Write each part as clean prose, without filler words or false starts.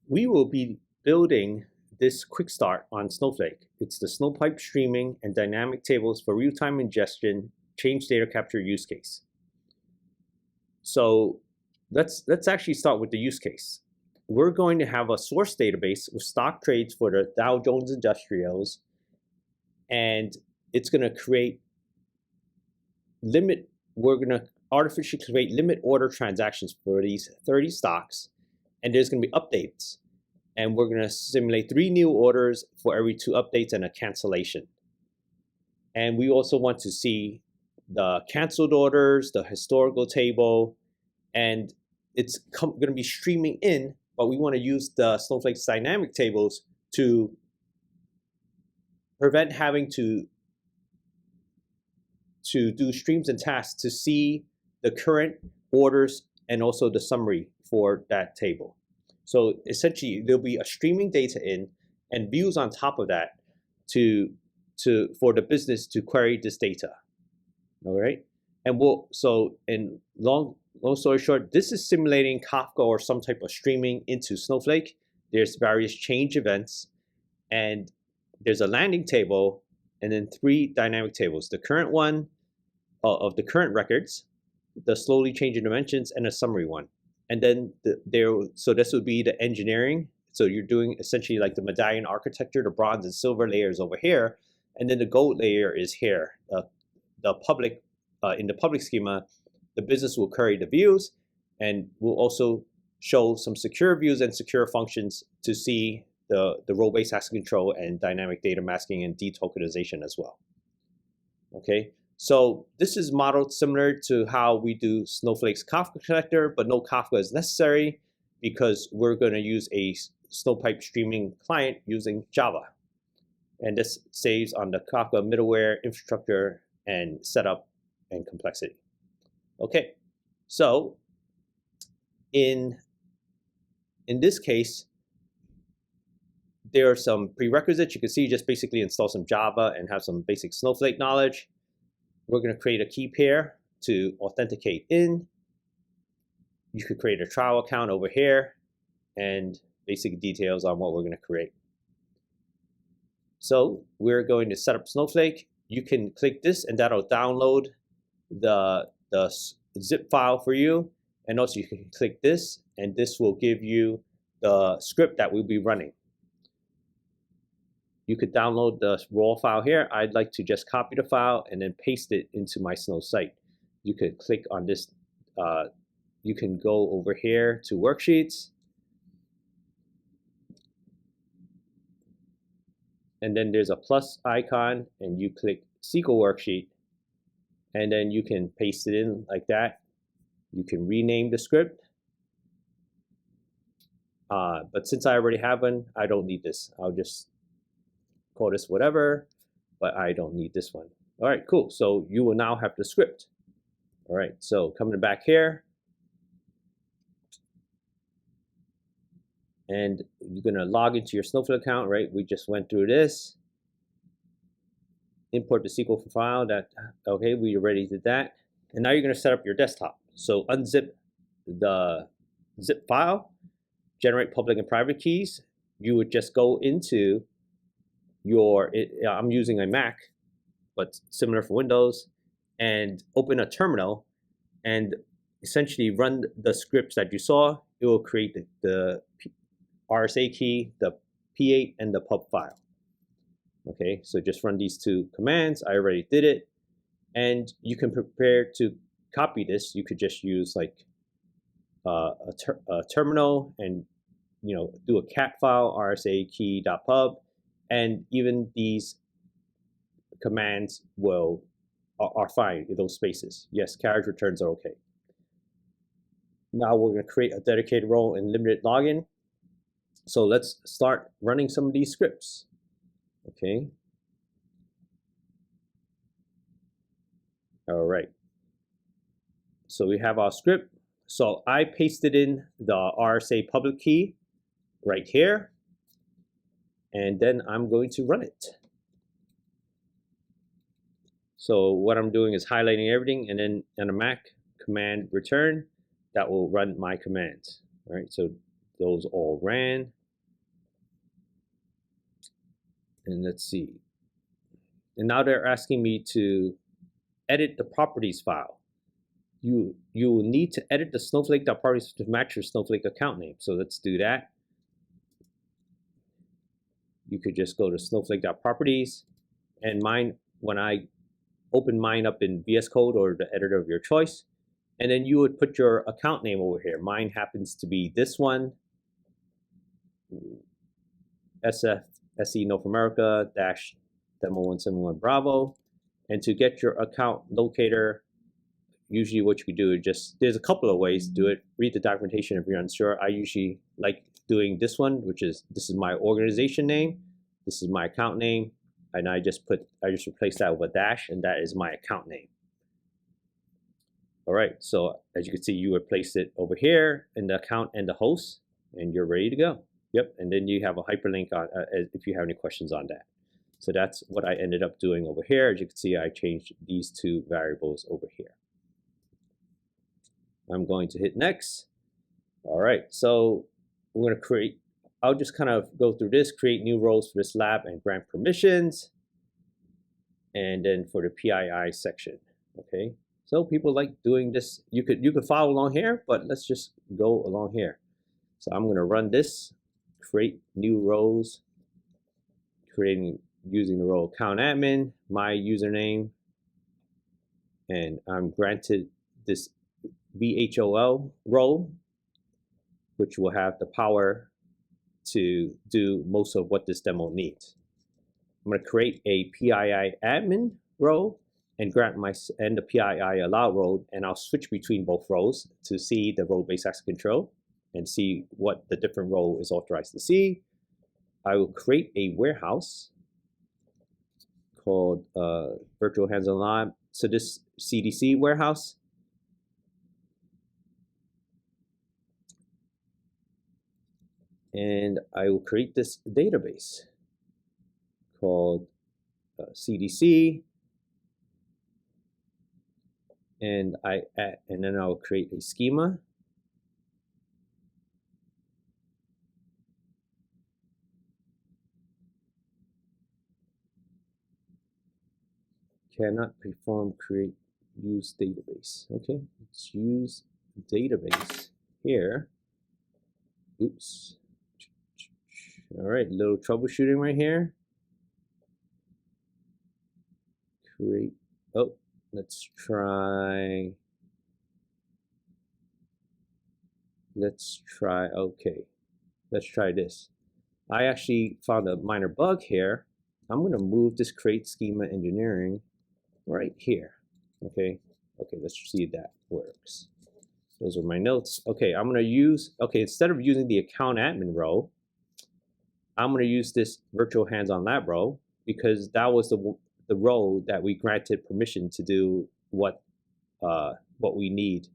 We will be building this quick start on Snowflake. It's the Snowpipe streaming and dynamic tables for real-time ingestion, change data capture use case. So let's actually start with the use case. We're going to have a source database with stock trades for the Dow Jones Industrials, and it's going to create we're going to artificially create limit order transactions for these 30 stocks, and there's going to be updates. And we're going to simulate 3 new orders for every 2 updates and a cancellation. And we also want to see the canceled orders, the historical table, and it's going to be streaming in, but we want to use the Snowflake's dynamic tables to prevent having to do streams and tasks to see the current orders and also the summary for that table. So essentially, there'll be a streaming data in and views on top of that for the business to query this data. All right, and in long story short, this is simulating Kafka or some type of streaming into Snowflake. There's various change events, and there's a landing table, and then 3 dynamic tables: the current one of the current records, the slowly changing dimensions, and a summary one. And then so this would be the engineering. So you're doing essentially like the medallion architecture, the bronze and silver layers over here, and then the gold layer is here. The public in the public schema, the business will query the views, and will also show some secure views and secure functions to see the role-based access control and dynamic data masking and detokenization as well. Okay. So this is modeled similar to how we do Snowflake's Kafka connector, but no Kafka is necessary because we're going to use a Snowpipe streaming client using Java. And this saves on the Kafka middleware, infrastructure, and setup and complexity. Okay, so in this case, there are some prerequisites. You can see just basically install some Java and have some basic Snowflake knowledge. We're going to create a key pair to authenticate in. You could create a trial account over here and basic details on what we're going to create. So we're going to set up Snowflake. You can click this and that'll download the zip file for you. And also you can click this and this will give you the script that we'll be running. You could download the raw file here. I'd like to just copy the file and then paste it into my Snow site. You could click on this. You can go over here to worksheets. And then there's a plus icon and you click SQL worksheet. And then you can paste it in like that. You can rename the script. But since I already have one, I don't need this. I'll just call this whatever, but I don't need this one. All right, cool. So you will now have the script. All right, so coming back here, and you're gonna log into your Snowflake account, right? We just went through this. Import the SQL file. Okay, we already did that. And now you're gonna set up your desktop. So unzip the zip file, generate public and private keys. You would just go into I'm using a Mac, but similar for Windows, and open a terminal and essentially run the scripts that you saw. It will create the RSA key, the P8, and the pub file. Okay, so just run these 2 commands. I already did it. And you can prepare to copy this. You could just use like a terminal and do a cat file, RSA key.pub. And even these commands are fine in those spaces. Yes, carriage returns are okay. Now we're going to create a dedicated role in limited login. So let's start running some of these scripts. Okay. All right. So we have our script. So I pasted in the RSA public key right here. And then I'm going to run it. So what I'm doing is highlighting everything, and then on a Mac, command return, that will run my commands. All right, so those all ran. And let's see. And now they're asking me to edit the properties file. You will need to edit the snowflake.properties to match your Snowflake account name. So let's do that. You could just go to snowflake.properties, and mine, when I open mine up in VS Code or the editor of your choice, and then you would put your account name over here. Mine happens to be this one, SE North America dash demo 171 Bravo. And to get your account locator, usually what you could do is just, there's a couple of ways to do it. Read the documentation if you're unsure. I usually like doing this one, which is, this is my organization name, this is my account name, and I just replace that with a dash, and that is my account name. All right, so as you can see, you would place it over here in the account and the host, and you're ready to go. Yep, and then you have a hyperlink on if you have any questions on that. So that's what I ended up doing over here. As you can see, I changed these two variables over here. I'm going to hit next. All right, so we're going to create, I'll just kind of go through this, create new roles for this lab and grant permissions. And then for the PII section, okay? So people like doing this. You could follow along here, but let's just go along here. So I'm going to run this, create new roles, using the role account admin, my username, and I'm granted this VHOL role, which will have the power to do most of what this demo needs. I'm going to create a PII admin role and grant the PII allow role, and I'll switch between both roles to see the role-based access control and see what the different role is authorized to see. I will create a warehouse called Virtual Hands-on Lab. So this CDC warehouse. And I will create this database called CDC. And then I'll create a schema. Cannot perform create use database. Okay, let's use database here. Oops. All right, little troubleshooting right here. Create, oh, let's try, okay. Let's try this. I actually found a minor bug here. I'm gonna move this create schema engineering right here, okay? Okay, let's see if that works. Those are my notes. Okay, I'm gonna use, okay, instead of using the account admin row, I'm gonna use this virtual hands-on lab row, because that was the row that we granted permission to do what we need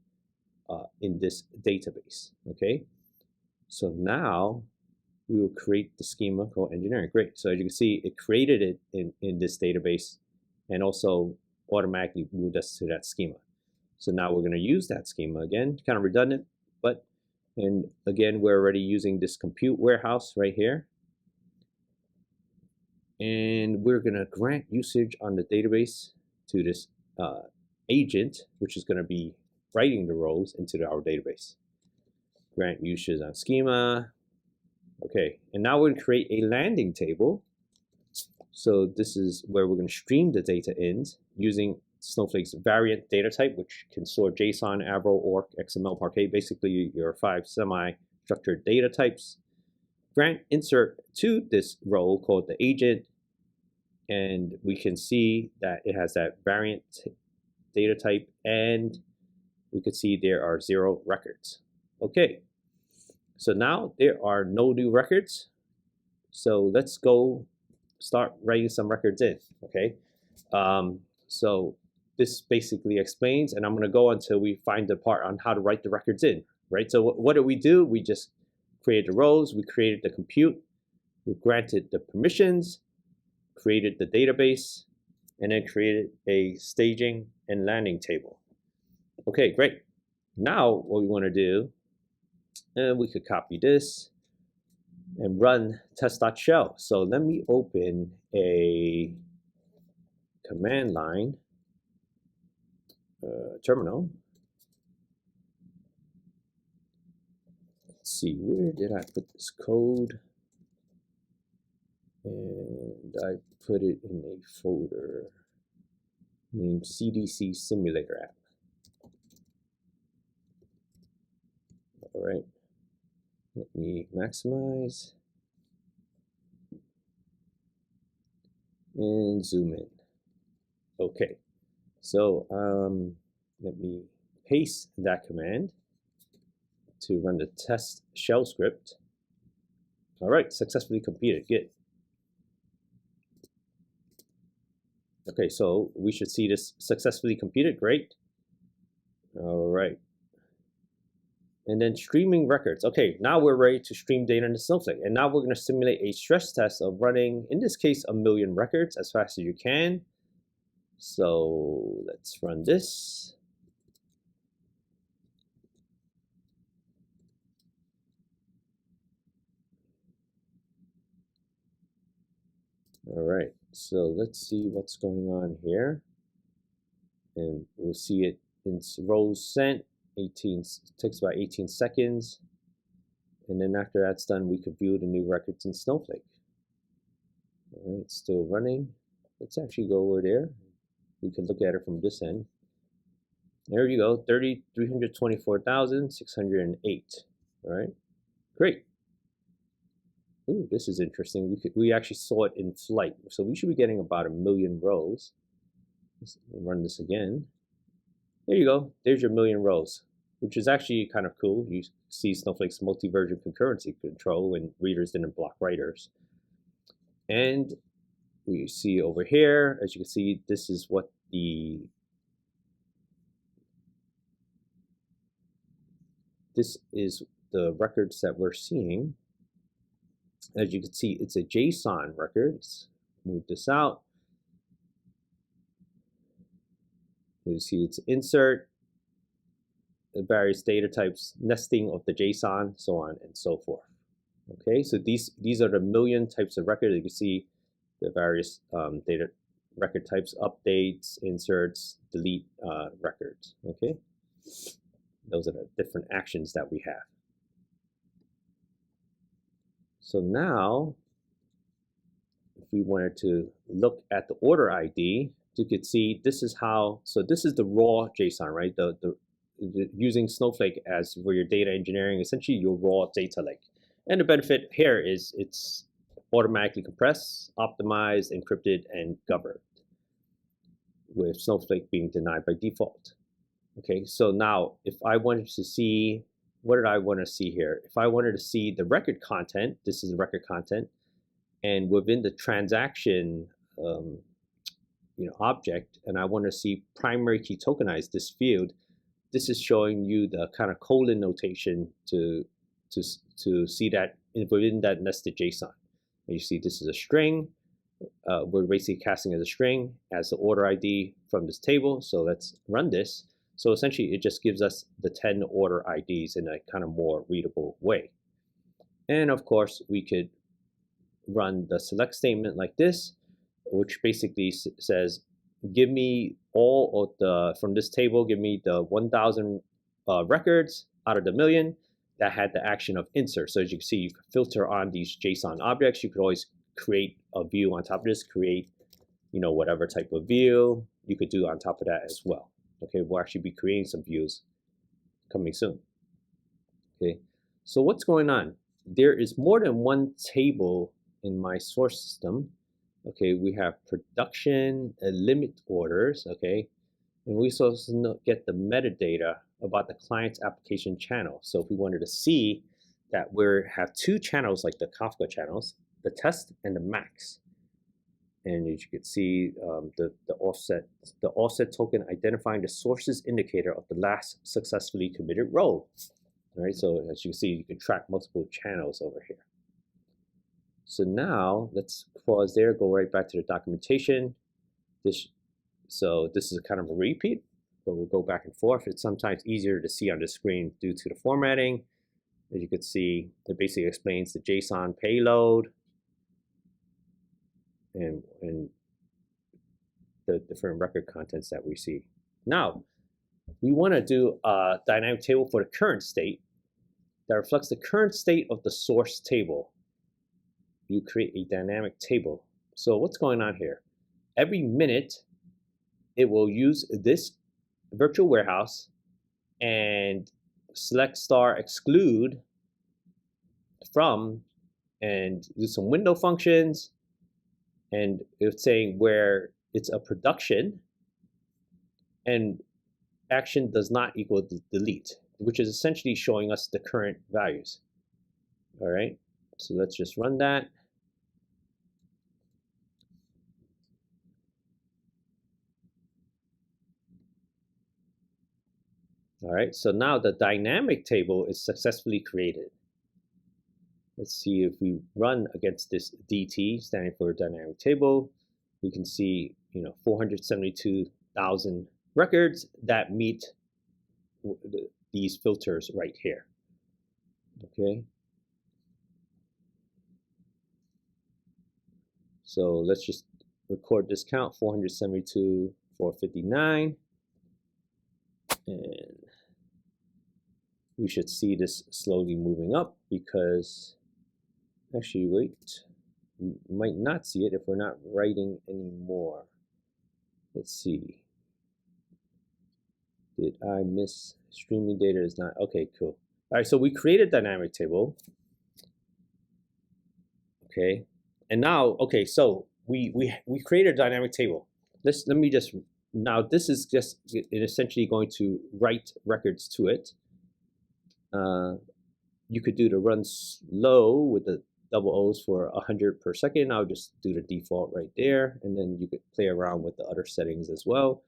in this database, okay? So now we will create the schema called engineering. Great, so as you can see, it created it in this database and also automatically moved us to that schema. So now we're gonna use that schema again, kind of redundant, but, and again, we're already using this compute warehouse right here. And we're gonna grant usage on the database to this agent, which is gonna be writing the rows into our database. Grant usage on schema. Okay, and now we're gonna create a landing table. So this is where we're gonna stream the data in using Snowflake's variant data type, which can store JSON, Avro, ORC, XML, Parquet, basically your 5 semi-structured data types. Grant insert to this role called the agent, and we can see that it has that variant data type, and we can see there are 0 records. Okay, so now there are no new records. So let's go start writing some records in, okay? So this basically explains, and I'm gonna go until we find the part on how to write the records in, right? So what did we do? We just created the rows, we created the compute, we granted the permissions, created the database, and then created a staging and landing table. Okay, great. Now what we want to do And we could copy this and run test.shell. So let me open a command line terminal. Let's see, where did I put this code? And I put it in a folder named CDC Simulator App. All right, let me maximize and zoom in. Okay, so let me paste that command to run the test shell script. All right, successfully completed. Good. Okay, so we should see this successfully completed. Great. All right. And then streaming records. Okay, now we're ready to stream data into Snowflake. And now we're going to simulate a stress test of running, in this case, 1,000,000 records as fast as you can. So let's run this. All right, so let's see what's going on here. And we'll see it in rows sent. 18 takes about 18 seconds. And then after that's done, we could view the new records in Snowflake. All right, still running. Let's actually go over there. We can look at it from this end. There you go, 324,608. All right, great. Ooh, this is interesting. We actually saw it in flight, so we should be getting about 1,000,000 rows. Let's run this again. There you go. There's your 1,000,000 rows, which is actually kind of cool. You see Snowflake's multi-version concurrency control when readers didn't block writers. And we see over here, as you can see, this is what this is the records that we're seeing. As you can see, it's a JSON record. Let's move this out. You see it's insert, the various data types, nesting of the JSON, so on and so forth. Okay, so these are the 1,000,000 types of records. You can see the various data record types, updates, inserts, delete records. Okay, those are the different actions that we have. So now, if we wanted to look at the order ID, you could see this is how. So this is the raw JSON, right? Using Snowflake as for your data engineering, essentially your raw data lake. And the benefit here is it's automatically compressed, optimized, encrypted, and governed, with Snowflake being denied by default. Okay, so now if I wanted to see, what did I want to see here? If I wanted to see the record content, this is the record content, and within the transaction object, and I want to see primary key tokenize this field, this is showing you the kind of colon notation to see that within that nested JSON. And you see this is a string. We're basically casting as a string as the order ID from this table. So let's run this. So essentially, it just gives us the 10 order IDs in a kind of more readable way. And of course, we could run the select statement like this, which basically says, give me all of the, from this table, give me the 1,000 records out of the 1,000,000 that had the action of insert. So as you can see, you can filter on these JSON objects. You could always create a view on top of this, create, whatever type of view you could do on top of that as well. Okay, we'll actually be creating some views coming soon. Okay, so what's going on? There is more than one table in my source system. Okay, we have production and limit orders, okay, and we also get the metadata about the client's application channel. So if we wanted to see that we have two channels like the Kafka channels, the test and the max. And as you can see, the offset token identifying the sources indicator of the last successfully committed row. All right, so as you can see, you can track multiple channels over here. So now let's pause there, go right back to the documentation. So this is a kind of a repeat, but we'll go back and forth. It's sometimes easier to see on the screen due to the formatting. As you can see, it basically explains the JSON payload and the different record contents that we see. Now, we want to do a dynamic table for the current state that reflects the current state of the source table. You create a dynamic table. So what's going on here? Every minute, it will use this virtual warehouse and select star exclude from and do some window functions, and it's saying where it's a production and action does not equal delete, which is essentially showing us the current values. All right, so let's just run that. All right, so now the dynamic table is successfully created. Let's see if we run against this DT, standing for dynamic table. We can see, 472,000 records that meet these filters right here. Okay. So let's just record this count, 472,459. And we should see this slowly moving up because, actually, wait, we might not see it if we're not writing anymore. Let's see. Did I miss streaming data? Is not okay. Cool. All right, so we created a dynamic table. Okay, and now, okay, so we created a dynamic table. Let me just, now this is just essentially going to write records to it. You could do the run slow with the double O's for 100 per second. I'll just do the default right there, and then you could play around with the other settings as well.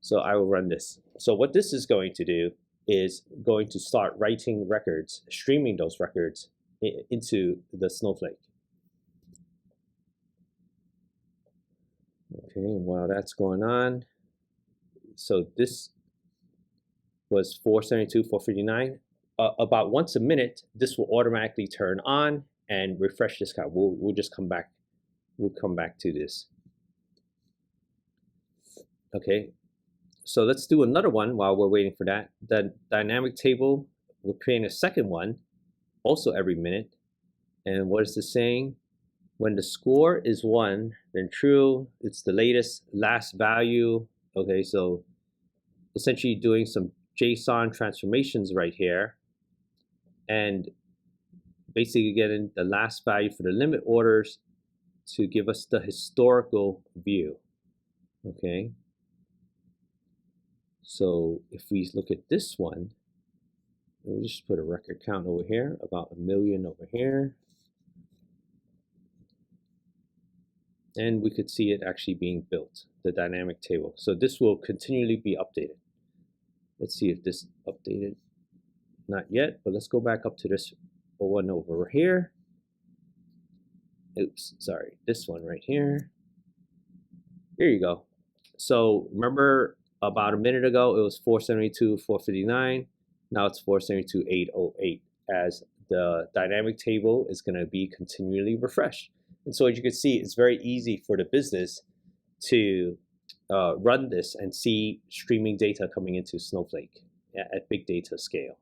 So I will run this. So what this is going to do is going to start writing records, streaming those records into the Snowflake. Okay, and while that's going on, so this was 472, 459. About once a minute, this will automatically turn on and refresh this count. We'll just come back. We'll come back to this. Okay, so let's do another one while we're waiting for that. The dynamic table, we're creating a second one, also every minute. And what is this saying? When the score is 1, then true, it's the latest last value. Okay, so essentially doing some JSON transformations right here. And basically getting the last value for the limit orders to give us the historical view. Okay. So if we look at this one, we'll just put a record count over here, about 1 million over here. And we could see it actually being built, the dynamic table. So this will continually be updated. Let's see if this updated. Not yet, but let's go back up to this one over here. Oops, sorry, this one right here. Here you go. So remember about a minute ago, it was 472, 459. Now it's 472, 808, as the dynamic table is going to be continually refreshed. And so as you can see, it's very easy for the business to run this and see streaming data coming into Snowflake at big data scale.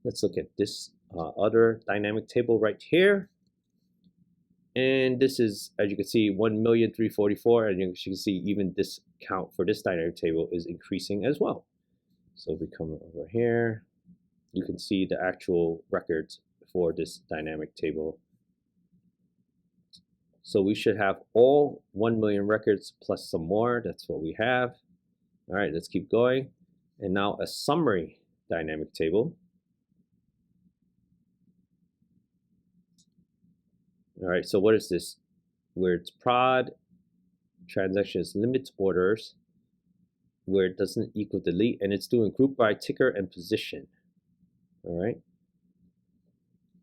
Let's look at this other dynamic table right here. And this is, as you can see, 1,344,000. And you can see even this count for this dynamic table is increasing as well. So if we come over here, you can see the actual records for this dynamic table. So we should have all 1 million records plus some more. That's what we have. All right, let's keep going. And now a summary dynamic table. All right, so what is this? Where it's prod, transactions, limit orders, where it doesn't equal delete, and it's doing group by ticker and position. All right.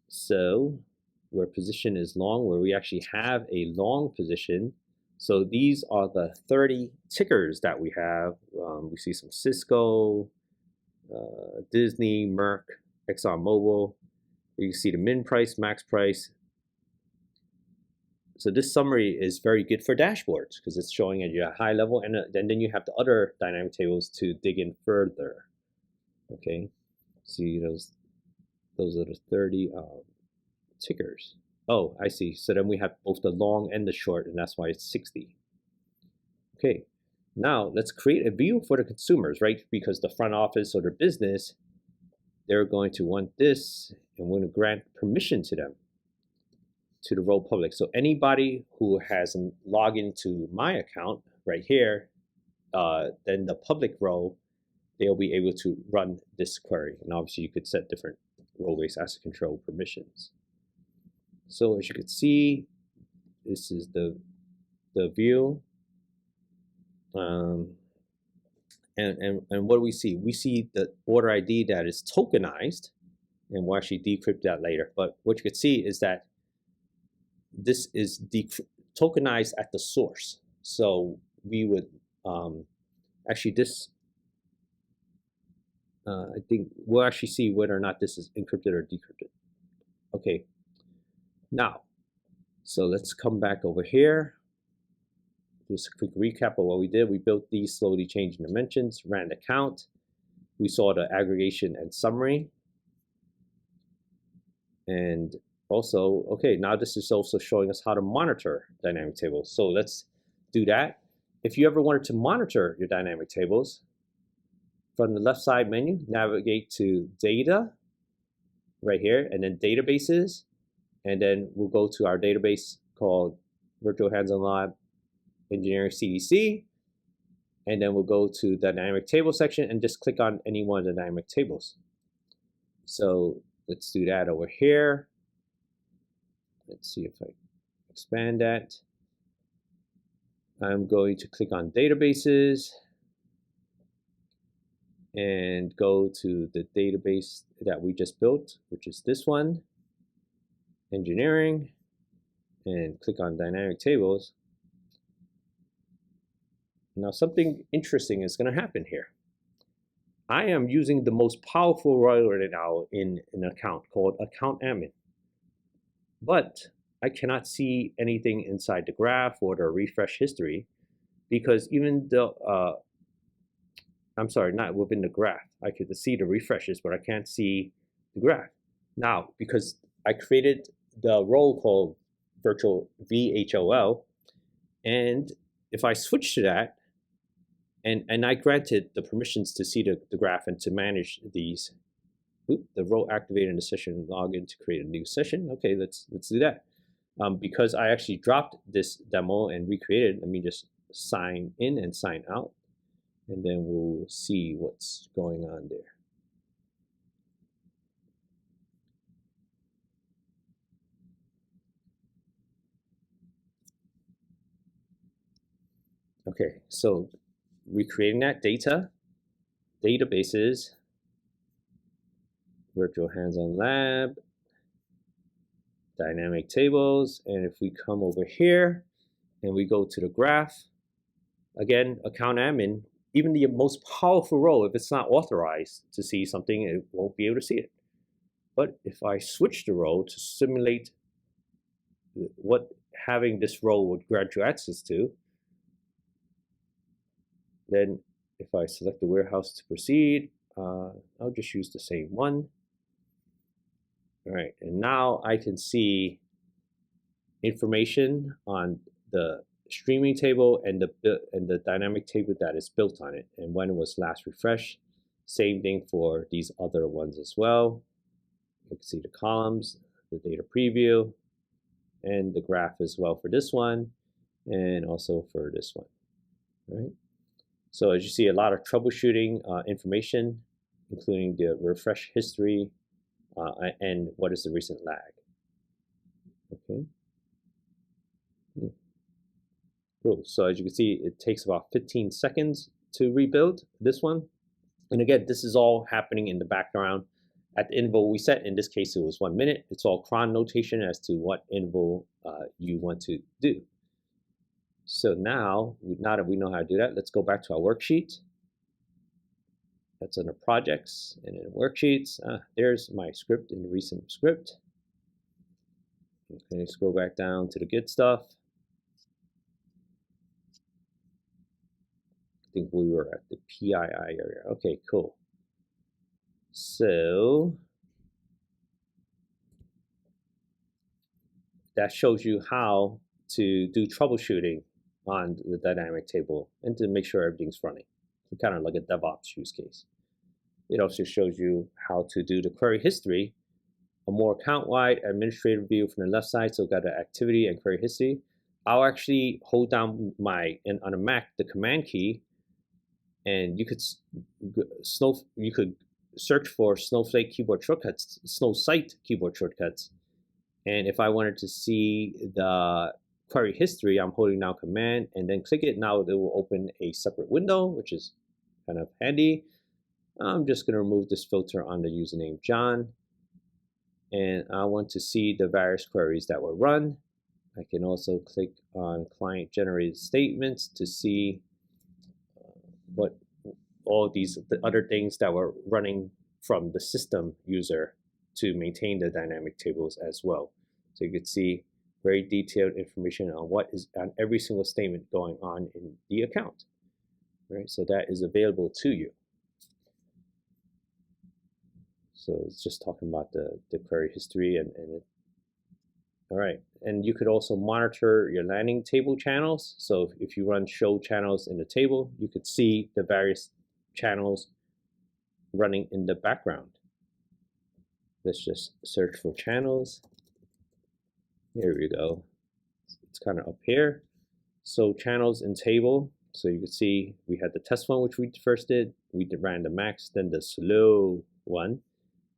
So where position is long, where we actually have a long position. So these are the 30 tickers that we have. We see some Cisco, Disney, Merck, ExxonMobil. You can see the min price, max price. So this summary is very good for dashboards because it's showing at your high level, and then you have the other dynamic tables to dig in further. Okay, see those are the 30 tickers. Oh, I see. So then we have both the long and the short, and that's why it's 60. Okay, now let's create a view for the consumers, right? Because the front office or the business, they're going to want this, and we're going to grant permission to them, to the role public. So anybody who has a login to my account right here, then the public role, they'll be able to run this query. And obviously you could set different role-based asset control permissions. So as you can see, this is the view. And what do we see? We see the order ID that is tokenized, and we'll actually decrypt that later. But what you can see is that this is tokenized at the source. So we would actually this, I think we'll actually see whether or not this is encrypted or decrypted. Okay, now, so let's come back over here. Just a quick recap of what we did. We built these slowly changing dimensions, ran the count. We saw the aggregation and summary. And also, okay, now this is also showing us how to monitor dynamic tables. So let's do that. If you ever wanted to monitor your dynamic tables, from the left side menu, navigate to Data, right here, and then Databases, and then we'll go to our database called Virtual Hands-on Lab Engineering CDC, and then we'll go to the Dynamic Table section and just click on any one of the dynamic tables. So let's do that over here. Let's see if I expand that. I'm going to click on Databases and go to the database that we just built, which is this one, Engineering, and click on Dynamic Tables. Now something interesting is going to happen here. I am using the most powerful role right now in an account called Account Admin. But I cannot see anything inside the graph or the refresh history, because even though, I'm sorry, not within the graph. I could see the refreshes, but I can't see the graph. Now, because I created the role called virtual VHOL, and if I switch to that, and I granted the permissions to see the graph and to manage these, the role activated in the session, log in to create a new session. Okay, let's do that. Because I actually dropped this demo and recreated, let me just sign in and sign out, and then we'll see what's going on there. Okay, so recreating that data, databases, virtual hands-on lab, dynamic tables, and if we come over here and we go to the graph, again, account admin, even the most powerful role, if it's not authorized to see something, it won't be able to see it. But if I switch the role to simulate what having this role would grant you access to, then if I select the warehouse to proceed, I'll just use the same one. All right, and now I can see information on the streaming table and the dynamic table that is built on it, and when it was last refreshed. Same thing for these other ones as well. You can see the columns, the data preview, and the graph as well for this one, and also for this one. All right. So as you see, a lot of troubleshooting information, including the refresh history and what is the recent lag. Okay. Cool. So as you can see, it takes about 15 seconds to rebuild this one. And again, this is all happening in the background. At the interval we set, in this case, it was 1 minute. It's all cron notation as to what interval you want to do. So now that we know how to do that, let's go back to our worksheet. That's under projects and in worksheets. There's my script in the recent script. Okay, scroll back down to the good stuff. I think we were at the PII area. Okay, cool. So that shows you how to do troubleshooting on the dynamic table and to make sure everything's running. Kind of like a DevOps use case. It also shows you how to do the query history, a more account-wide administrative view from the left side. So got the activity and query history. I'll actually hold down on a Mac the command key, and you could search for Snowflake keyboard shortcuts, Snowsight keyboard shortcuts. And if I wanted to see the query history, I'm holding down command and then click it. Now it will open a separate window, which is kind of handy. I'm just going to remove this filter on the username John. And I want to see the various queries that were run. I can also click on client generated statements to see what all these other things that were running from the system user to maintain the dynamic tables as well. So you can see very detailed information on what is on every single statement going on in the account. Right, so that is available to you. So it's just talking about the query history all right, and you could also monitor your landing table channels. So if you run show channels in the table, you could see the various channels running in the background. Let's just search for channels. Here we go. It's kind of up here. So channels in table. So you can see we had the test one, which we first did. We ran the max, then the slow one.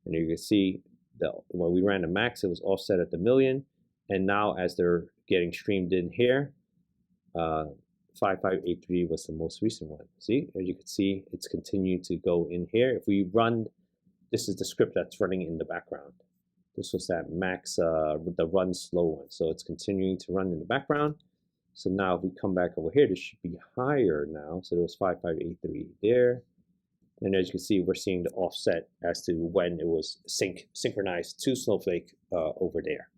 And you can see that when we ran the max, it was offset at the million. And now as they're getting streamed in here, 5583 was the most recent one. See, as you can see, it's continuing to go in here. If we run, this is the script that's running in the background. This was that max, the run slow one. So it's continuing to run in the background. So now if we come back over here, this should be higher now. So there was 5583 there. And as you can see, we're seeing the offset as to when it was synchronized to Snowflake over there.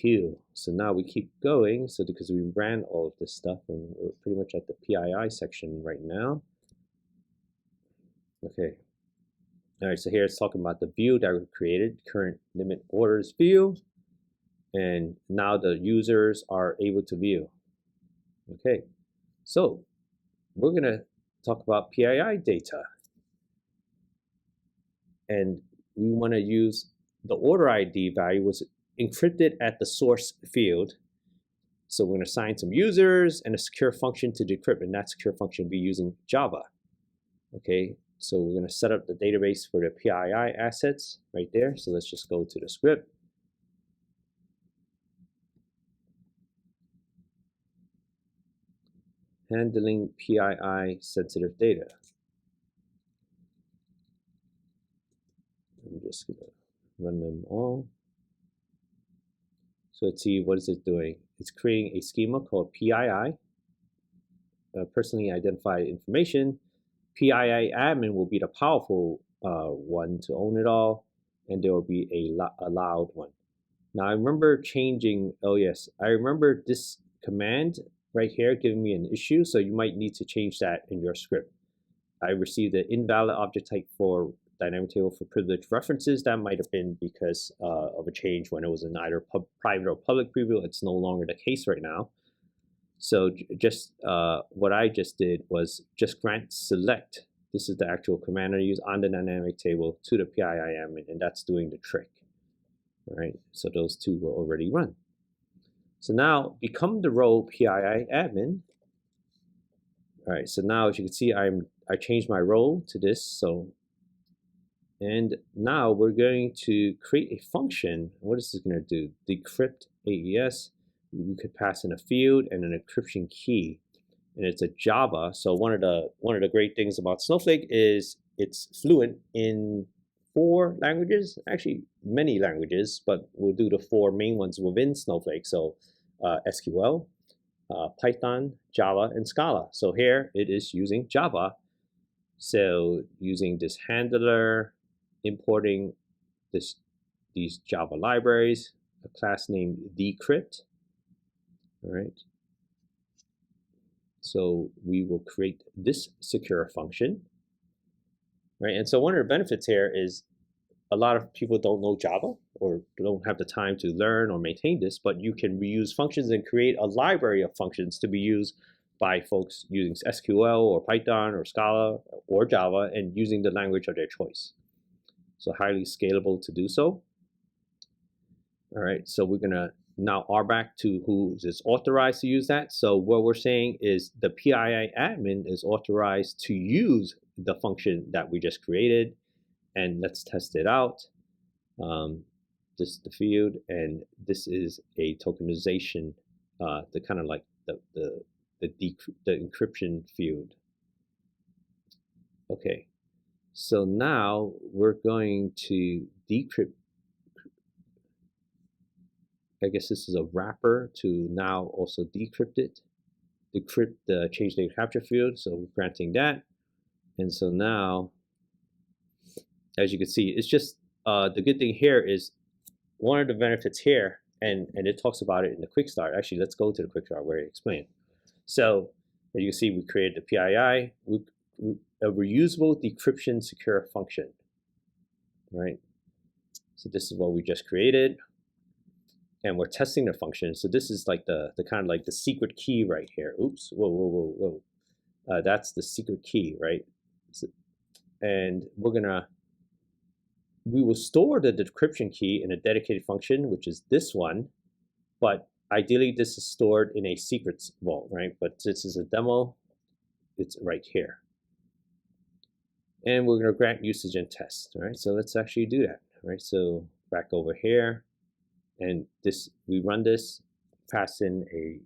Cool. So now we keep going. So because we ran all of this stuff, and we're pretty much at the PII section right now. Okay. All right, so here it's talking about the view that we created, current limit orders view. And now the users are able to view. Okay, so we're going to talk about PII data. And we want to use the order ID value was encrypted at the source field. So we're going to assign some users and a secure function to decrypt, and that secure function will be using Java. Okay, so we're going to set up the database for the PII assets right there. So let's just go to the script. Handling PII sensitive data. I'm just going to run them all. So let's see, what is it doing? It's creating a schema called PII, personally identified information. PII admin will be the powerful one to own it all, and there will be a loud one. Now I remember changing, oh yes, I remember this command right here giving me an issue, so you might need to change that in your script. I received an invalid object type for dynamic table for privileged references. That might have been because of a change when it was in either private or public preview. It's no longer the case right now. So just what I just did was just grant select. This is the actual command I use on the dynamic table to the PII admin, and that's doing the trick. All right, so those two were already run. So now become the role PII admin. All right, so now as you can see, I changed my role to this. So, and now we're going to create a function. What is this going to do? Decrypt AES. We could pass in a field and an encryption key, and it's a Java. So one of the great things about Snowflake is it's fluent in 4 languages, actually many languages, but we'll do the 4 main ones within Snowflake. So SQL, Python, Java, and Scala. So here it is using Java. So using this handler, importing these Java libraries, a class named decrypt. All right. So we will create this secure function, right? And so one of the benefits here is a lot of people don't know Java or don't have the time to learn or maintain this, but you can reuse functions and create a library of functions to be used by folks using SQL or Python or Scala or Java and using the language of their choice. So highly scalable to do so. All right, so we're gonna now RBAC to who is authorized to use that. So what we're saying is the PII admin is authorized to use the function that we just created. And let's test it out. This is the field, and this is a tokenization, the kind of like the encryption field. Okay, so now we're going to decrypt. I guess this is a wrapper to now also decrypt it, decrypt the change data capture field. So we're granting that, and so now, as you can see, it's just the good thing here is one of the benefits here, and it talks about it in the Quickstart. Actually, let's go to the Quickstart where it explains. So as you can see, we created the PII, a reusable decryption secure function, right? So this is what we just created, and we're testing the function. So this is like the kind of like the secret key right here. Oops, whoa. That's the secret key, right? So, and we will store the decryption key in a dedicated function, which is this one, but ideally this is stored in a secrets vault, right? But this is a demo, it's right here. And we're gonna grant usage and test, all right? So let's actually do that, right? So back over here, and we run this, pass in a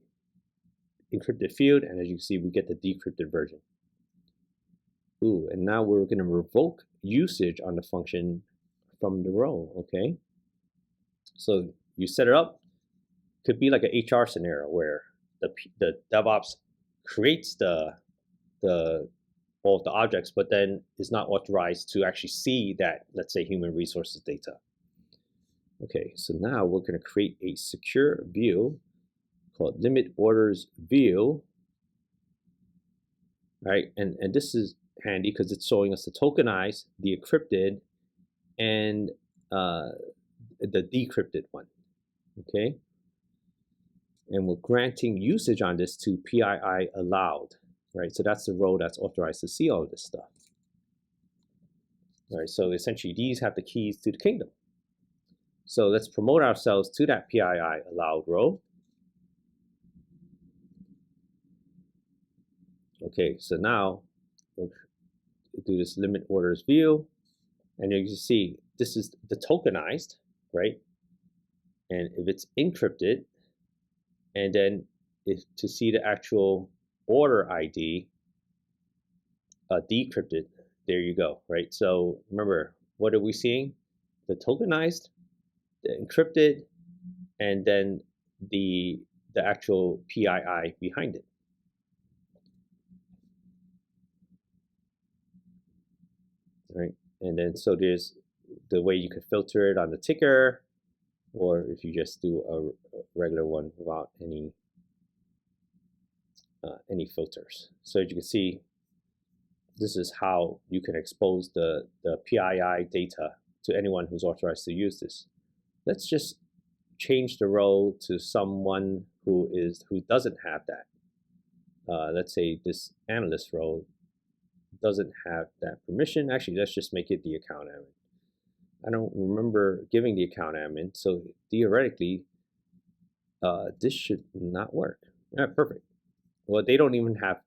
encrypted field, and as you can see, we get the decrypted version. Ooh, and now we're gonna revoke usage on the function from the row, okay? So you set it up, could be like an HR scenario where the DevOps creates all of the objects, but then is not authorized to actually see that, let's say, human resources data. Okay, so now we're gonna create a secure view called limit orders view, right? And this is handy because it's showing us the tokenized, the encrypted, and the decrypted one, okay? And we're granting usage on this to PII allowed, right? So that's the role that's authorized to see all of this stuff. All right, so essentially these have the keys to the kingdom. So let's promote ourselves to that PII allowed role. Okay, so now we'll do this limit orders view, and you can see this is the tokenized, right? And if it's encrypted, and then to see the actual order ID decrypted, there you go, right? So remember, what are we seeing? The tokenized, the encrypted, and then the actual PII behind it. Right, and then so there's the way you could filter it on the ticker, or if you just do a regular one without any filters. So as you can see, this is how you can expose the PII data to anyone who's authorized to use this. Let's just change the role to someone who doesn't have that. Let's say this analyst role doesn't have that permission. Actually, let's just make it the account admin. I don't remember giving the account admin, so theoretically, this should not work. Perfect. Well, they don't even have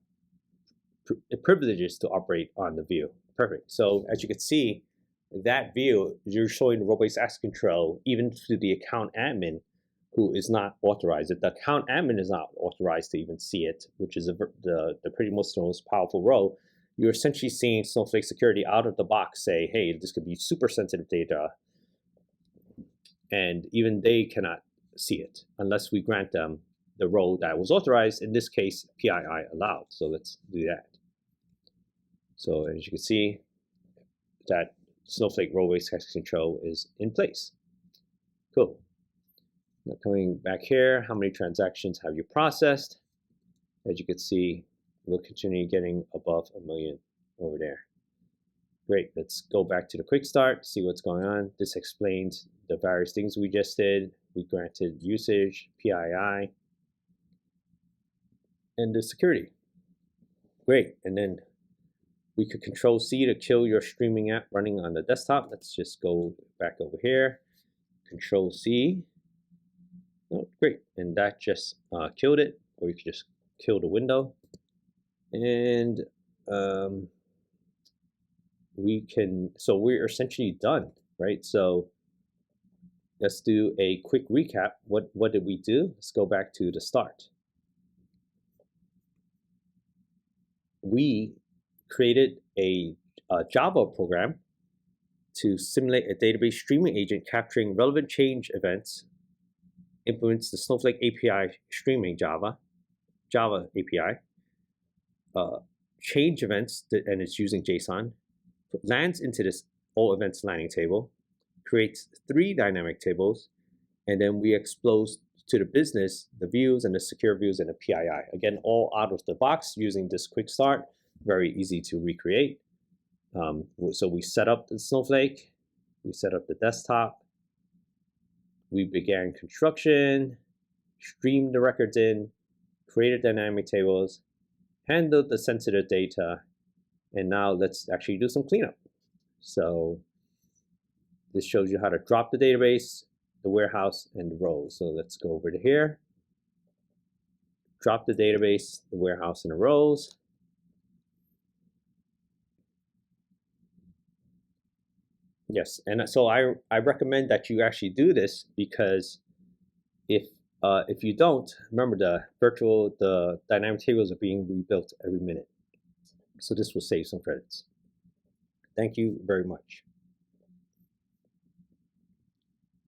privileges to operate on the view. Perfect. So as you can see, that view, you're showing robust access control even to the account admin who is not authorized. If the account admin is not authorized to even see it, which is the pretty most powerful role, you're essentially seeing Snowflake security out of the box say, hey, this could be super sensitive data, and even they cannot see it unless we grant them the role that was authorized, in this case, PII allowed. So let's do that. So as you can see, that Snowflake role-based access control is in place. Cool. Now coming back here, how many transactions have you processed? As you can see, we'll continue getting above 1 million over there. Great, let's go back to the quick start, see what's going on. This explains the various things we just did. We granted usage, PII, and the security. Great, and then we could Control C to kill your streaming app running on the desktop. Let's just go back over here, Control C. Oh, great, and that just killed it, or you could just kill the window. And so we're essentially done, right? So let's do a quick recap. What did we do? Let's go back to the start. We created a Java program to simulate a database streaming agent capturing relevant change events, implements the Snowflake API streaming Java API, change events, and it's using JSON, lands into this all events landing table, creates 3 dynamic tables, and then we expose to the business the views and the secure views and the PII. Again, all out of the box using this quick start, very easy to recreate. So we set up the Snowflake, we set up the desktop, we began construction, streamed the records in, created dynamic tables, handled the sensitive data, and now let's actually do some cleanup. So this shows you how to drop the database, the warehouse, and the rows. So let's go over to here, drop the database, the warehouse, and the rows. Yes, and so I recommend that you actually do this, because if you don't, remember the dynamic tables are being rebuilt every minute. So this will save some credits. Thank you very much.